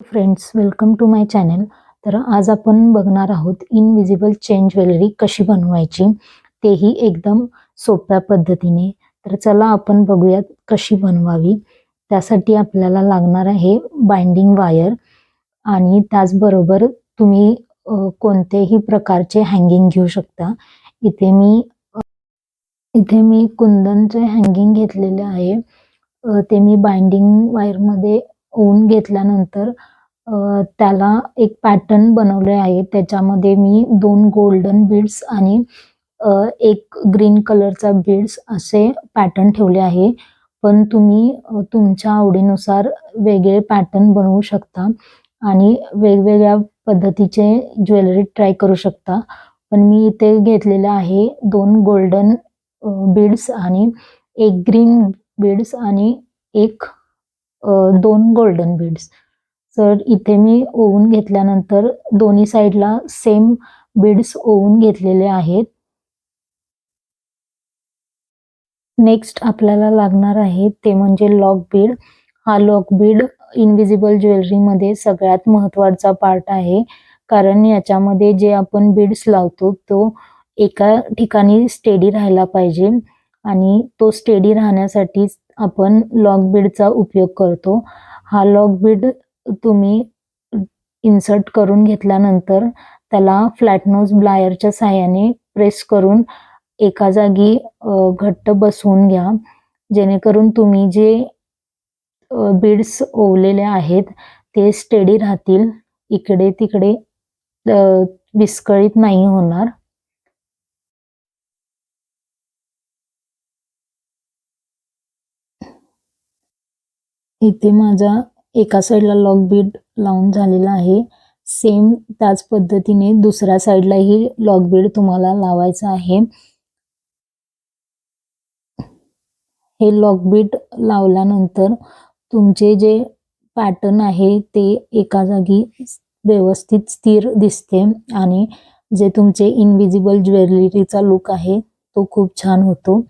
Friends, welcome to my channel. तर आज आपण बघणार आहोत इनविजिबल चेन ज्वेलरी कशी बनवायची, तेही एकदम सोप्या पद्धतीने. तर चला आपण बघूयात कशी बनवावी. त्यासाठी आपल्याला लागणार आहे बाइंडिंग वायर आणि त्याचबरोबर तुम्ही कोणतेही प्रकारचे हँगिंग घेऊ शकता. इथे मी कुंदनचे हँगिंग घेतलेले आहे. ते मी बाइंडिंग वायरमध्ये ओवून घेतल्यानंतर त्याला एक पॅटर्न बनवले आहे. त्याच्यामध्ये मी 2 गोल्डन बीड्स आणि एक ग्रीन कलरचा बीड्स असे पॅटर्न ठेवले आहे. पण तुम्ही तुमच्या आवडीनुसार वेगळे पॅटर्न बनवू शकता आणि वेगवेगळ्या पद्धतीचे ज्वेलरी ट्राय करू शकता. पण मी इथे घेतलेलं आहे 2 गोल्डन बीड्स आणि एक ग्रीन बीड्स आणि एक 2 गोल्डन बीड्स. तर इथे मी ओवून घेतल्यानंतर दोन्ही साइडला सेम बीड्स ओवून घेतलेले आहेत. नेक्स्ट आपल्याला लागणार आहे ते म्हणजे लॉक बीड. हा लॉक बीड इनविजिबल ज्वेलरीमध्ये सगळ्यात महत्त्वाचा पार्ट आहे. कारण याच्यामध्ये जे आपण बीड्स लावतो तो एका ठिकाणी स्टेडी राहायला पाहिजे आणि तो स्टेडी राहण्यासाठीच आपण लॉक बीडचा उपयोग करतो. हा लॉक बीड तुम्ही इन्सर्ट करून घेतल्यानंतर त्याला फ्लॅट नोज ब्लायरच्या सहाय्याने प्रेस करून एका जागी घट्ट बसवून घ्या. जेणेकरून तुम्ही जे बीड्स ओवलेले आहेत ते स्टेडी राहतील, इकडे-तिकडे विस्कळीत नाही होणार. इथे माझा एका साइडला लॉक बीड लावून झालेला आहे. सेम त्याच पद्धतीने दुसऱ्या साइडलाही लॉक बीड तुम्हाला लावायचा आहे. हे लॉक बीड लावल्यानंतर तुमचे जे पॅटर्न आहे ते एका जागी व्यवस्थित स्थिर दिसते आणि जे तुमचे इनविजिबल ज्वेलरीचा लुक आहे तो खूप छान होतो.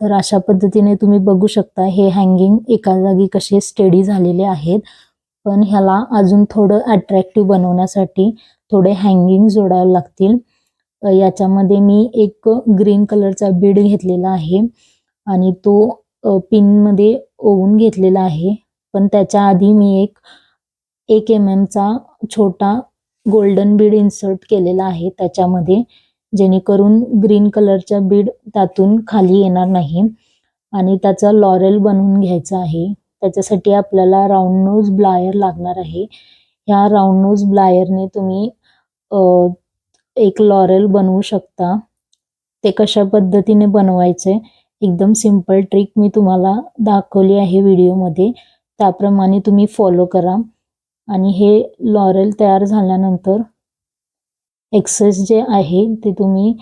तर अशा पद्धतीने तुम्ही बघू शकता हे हँगिंग एका जागी कसे स्टेडी झालेले आहेत. पण ह्याला अजून थोडं अट्रॅक्टिव्ह बनवण्यासाठी थोडे हँगिंग जोडावे लागतील. याच्यामध्ये मी एक ग्रीन कलरचा बीड घेतलेला आहे आणि तो पिनमध्ये ओवून घेतलेला आहे. पण त्याच्या आधी मी एक 1 चा छोटा गोल्डन बीड इन्सर्ट केलेला आहे त्याच्यामध्ये, जेणेकरून ग्रीन कलरचा बीड त्यातून खाली येणार नाही आणि त्याचा लॉरेल बनवून घ्यायचा आहे. त्याच्यासाठी आपल्याला राउंड नोज ब्लायर लागणार आहे. ह्या राउंड नोज ब्लायरने तुम्ही एक लॉरेल बनवू शकता. ते कशा पद्धतीने बनवायचे एकदम सिंपल ट्रिक मी तुम्हाला दाखवली आहे व्हिडिओमध्ये. त्याप्रमाणे तुम्ही फॉलो करा आणि हे लॉरेल तयार झाल्यानंतर एक्सेस जे आहे ते तुम्ही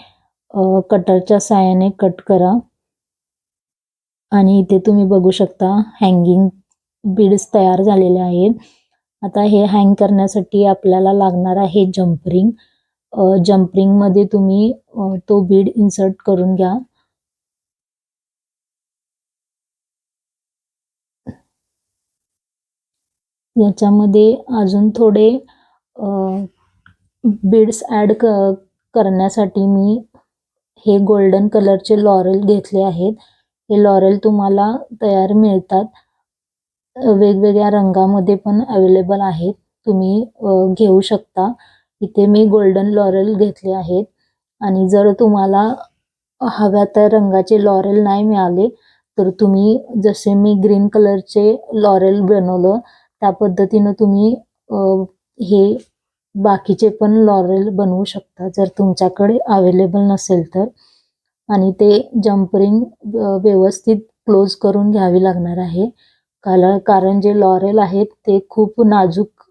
कटरच्या साहाय्याने कट करा आणि इथे तुम्ही बघू शकता हँगिंग बीड्स तयार झालेले आहेत. आता हे हँग करण्यासाठी आपल्याला लागणार आहे जंप रिंग. जंप रिंगमध्ये तुम्ही तो बीड इन्सर्ट करून घ्या. याच्यामध्ये अजून थोडे बीड्स ॲड करण्यासाठी मी हे गोल्डन कलरचे लॉरेल घेतले आहेत. हे लॉरेल तुम्हाला तयार मिळतात. वेगवेगळ्या रंगामध्ये पण अवेलेबल आहेत. तुम्ही घेऊ शकता. इथे मी गोल्डन लॉरेल घेतले आहेत आणि जर तुम्हाला हव्या त्या रंगाचे लॉरेल नाही मिळाले तर तुम्ही जसे मी ग्रीन कलरचे लॉरेल बनवलं त्या पद्धतीनं तुम्ही हे बाकीचे पण लॉरेल बनवू शकता जर तुमच्याकडे अवेलेबल नसेल तर. आणि ते जंप रिंग व्यवस्थित क्लोज करून घ्यावी लागणार आहे. कारण जे लॉरेल आहेत ते खूप नाजूक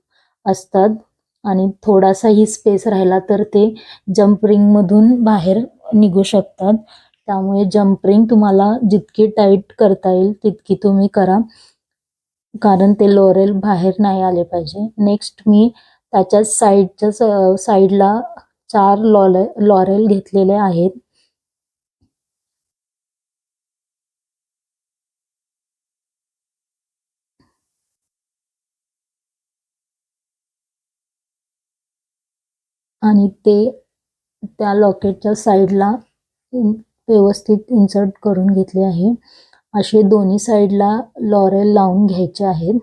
असतात आणि थोडासाही स्पेस राहिला तर ते जंप रिंगमधून बाहेर निघू शकतात. त्यामुळे जंप रिंग तुम्हाला जितकी टाईट करता येईल तितकी तुम्ही करा, कारण ते लॉरेल बाहेर नाही आले पाहिजे. नेक्स्ट मी त्याच्या साईडला 4 लॉरेल घेतलेले आहेत. आणि ते त्या लॉकेटच्या साईडला व्यवस्थित इन्सर्ट करून घेतले आहे. असे दोन्ही साईडला लॉरेल लावून घ्यायचे आहेत.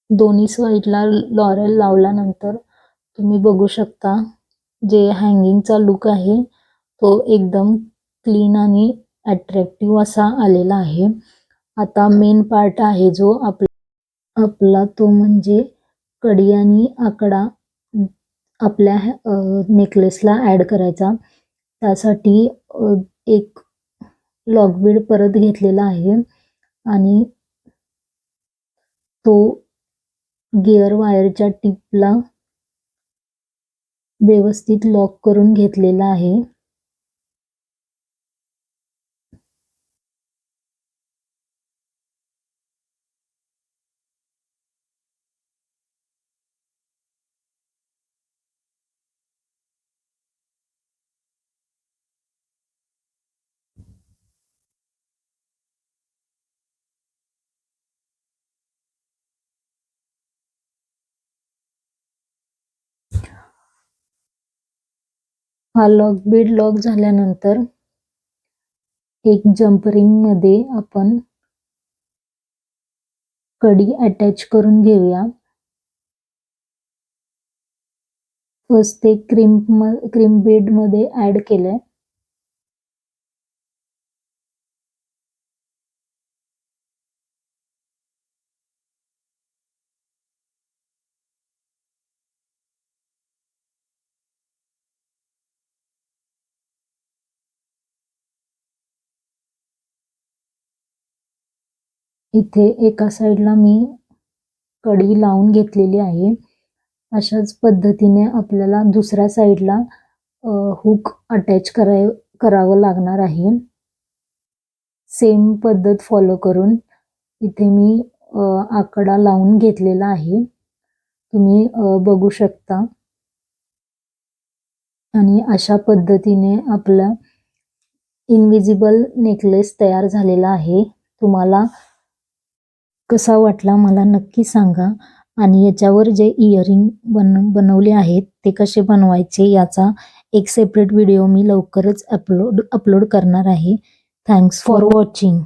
दोन्ही साईडला लॉरेल लावल्यानंतर तुम्ही बघू शकता जे हँगिंगचा लुक आहे तो एकदम क्लीन आणि अट्रॅक्टिव्ह असा आलेला आहे. आता मेन पार्ट आहे जो आपला तो म्हणजे कडी आणि आकडा आपल्या नेकलेसला ॲड करायचा. त्यासाठी एक लॉक बीड परत घेतलेला आहे आणि तो गिअर वायरच्या टिपला व्यवस्थित लॉक करून घेतलेला आहे. हा लॉक बीड लॉक झाल्यानंतर एक जम्प रिंग मध्ये आपण कडी अटॅच करून घेऊया. फर्स्ट ते क्रीम बीड मध्ये ऍड केलंय. इथे एका साईडला मी कडी लावून घेतलेली आहे. अशाच पद्धतीने आपल्याला दुसऱ्या साईडला हुक अटॅच करावं लागणार आहे. सेम पद्धत फॉलो करून इथे मी आकडा लावून घेतलेला आहे. तुम्ही बघू शकता आणि अशा पद्धतीने आपला इनविजिबल नेकलेस तयार झालेला आहे. तुम्हाला कसा वाटला मला नक्की सांगा आणि याच्यावर जे इयरिंग बनवले आहेत ते कसे बनवायचे याचा एक सेपरेट व्हिडिओ मी लवकरच अपलोड करणार आहे. Thanks for watching.